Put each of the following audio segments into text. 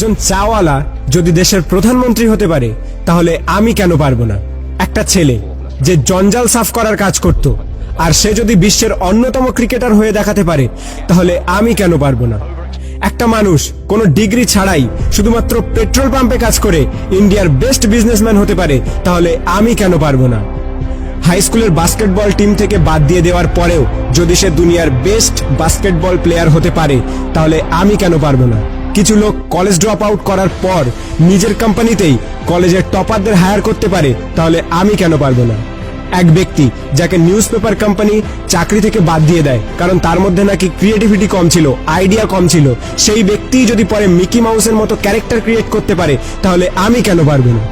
একজন চাওয়ালা যদি দেশের প্রধানমন্ত্রী হতে পারে তাহলে আমি কেন পারবো না? একটা ছেলে যে জঞ্জাল সাফ করার কাজ করত আর সে যদি বিশ্বের অন্যতম ক্রিকেটার হয়ে দেখাতে পারে তাহলে আমি কেন পারবো না? একটা মানুষ কোনো ডিগ্রি ছাড়াই শুধুমাত্র পেট্রোল পাম্পে কাজ করে ইন্ডিয়ার বেস্ট বিজনেসম্যান হতে পারে তাহলে আমি কেন পারবো না? হাই স্কুলের বাস্কেটবল টিম থেকে বাদ দিয়ে দেওয়ার পরেও যদি সে দুনিয়ার বেস্ট বাস্কেটবল প্লেয়ার হতে পারে তাহলে আমি কেন পারবো না? কিছু লোক কলেজ ড্রপ আউট করার পর নিজের কোম্পানিতেই কলেজের টপারদের হায়ার করতে পারে তাহলে আমি কেন পারবো না? এক ব্যক্তি যাকে নিউজ পেপার কোম্পানি চাকরি থেকে বাদ দিয়ে দেয় কারণ তার মধ্যে নাকি ক্রিয়েটিভিটি কম ছিল, আইডিয়া কম ছিল, সেই ব্যক্তি যদি পরে মিকি মাউসের মতো ক্যারেক্টার ক্রিয়েট করতে পারে তাহলে আমি কেন পারবো না?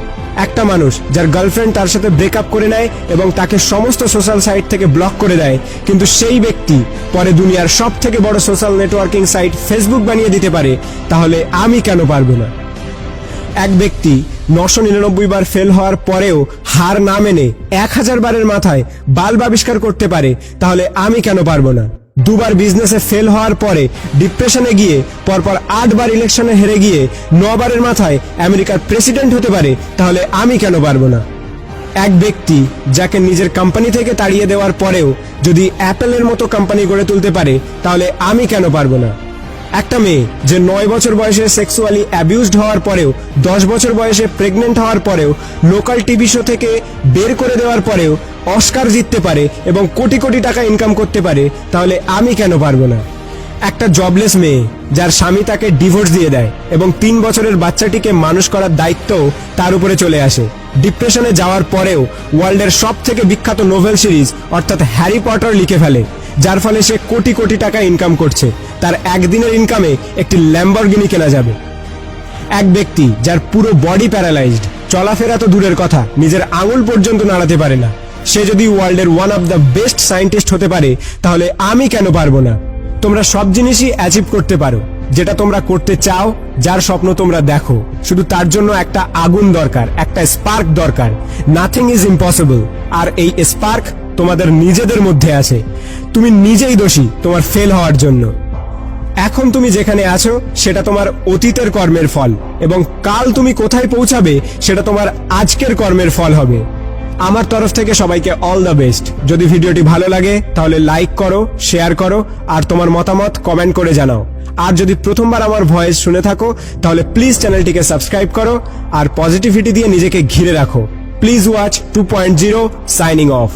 একটা মানুষ যার গার্লফ্রেন্ড তার সাথে ব্রেকআপ করে নেয় এবং তাকে সমস্ত সোশ্যাল সাইট থেকে ব্লক করে দেয়, কিন্তু সেই ব্যক্তি পরে দুনিয়ার সব থেকে বড় সোশ্যাল নেটওয়ার্কিং সাইট ফেসবুক বানিয়ে দিতে পারে তাহলে আমি কেন পারবো না? এক ব্যক্তি 999 বার ফেল হওয়ার পরেও হার না মেনে 1000 বারের মাথায় বাল্ব আবিষ্কার করতে পারে তাহলে আমি কেন পারবো না? দুবার বিজনেসে ফেল হওয়ার পরে ডিপ্রেশনে গিয়ে পরপর 8 বার ইলেকশনে হেরে গিয়ে 9 বারের মাথায় আমেরিকার প্রেসিডেন্ট হতে পারে তাহলে আমি কেন পারবো না? এক ব্যক্তি যাকে নিজের কোম্পানি থেকে তাড়িয়ে দেওয়ার পরেও যদি অ্যাপেলের মতো কোম্পানি গড়ে তুলতে পারে তাহলে আমি কেন পারবো না? একটা মেয়ে যে 9 বছর বয়সে সেক্সুয়ালি অ্যাবিউজড হওয়ার পরেও 10 বছর বয়সে প্রেগনেন্ট হওয়ার পরেও লোকাল টিভি শো থেকে বের করে দেওয়ার পরেও অস্কার জিততে পারে এবং কোটি কোটি টাকা ইনকাম করতে পারে তাহলে আমি কেন পারবো না? একটা জবলেস মেয়ে যার স্বামী তাকে ডিভোর্স দিয়ে দেয় এবং 3 বছরের বাচ্চাটিকে মানুষ করার দায়িত্ব তার উপরে চলে আসে, ডিপ্রেশনে যাওয়ার পরেও ওয়ার্ল্ডের সব থেকে বিখ্যাত নোভেল সিরিজ অর্থাৎ হ্যারি পটার লিখে ফেলে, যার ফলে সে কোটি কোটি টাকা ইনকাম করছে, তার একদিনের ইনকামে একটি ল্যাম্বরগিনি কেনা যাবে। এক ব্যক্তি যার পুরো বডি প্যারালাইজড, চলাফেরা তো দূরের কথা, নিজের আঙুল পর্যন্ত নাড়াতে পারে না, সে যদি ওয়ার্ল্ডের one of the best scientist হতে পারে তাহলে আমি কেন পারবো না? তোমরা সব জিনিসই অ্যাচিভ করতে পারো যেটা তোমরা করতে চাও, যার স্বপ্ন তোমরা দেখো, শুধু তার জন্য একটা আগুন দরকার, একটা স্পার্ক দরকার। নাথিং ইজ ইম্পসিবল, আর এই স্পার্ক তোমাদের নিজেদের মধ্যে আছে। তুমি নিজেই দোষী তোমার ফেল হওয়ার জন্য। এখন তুমি যেখানে আছো সেটা তোমার অতীতের কর্মের ফল, এবং কাল তুমি কোথায় পৌঁছাবে সেটা তোমার আজকের কর্মের ফল হবে। আমার তরফ থেকে সবাইকে অল দ্য বেস্ট। যদি ভিডিওটি ভালো লাগে তাহলে লাইক করো, শেয়ার করো, আর তোমার মতামত কমেন্ট করে জানাও। আর যদি প্রথমবার আমার ভয়েস শুনে থাকো তাহলে প্লিজ চ্যানেলটিকে সাবস্ক্রাইব করো আর পজিটিভিটি দিয়ে নিজেকে ঘিরে রাখো। Please watch 2.0 signing off.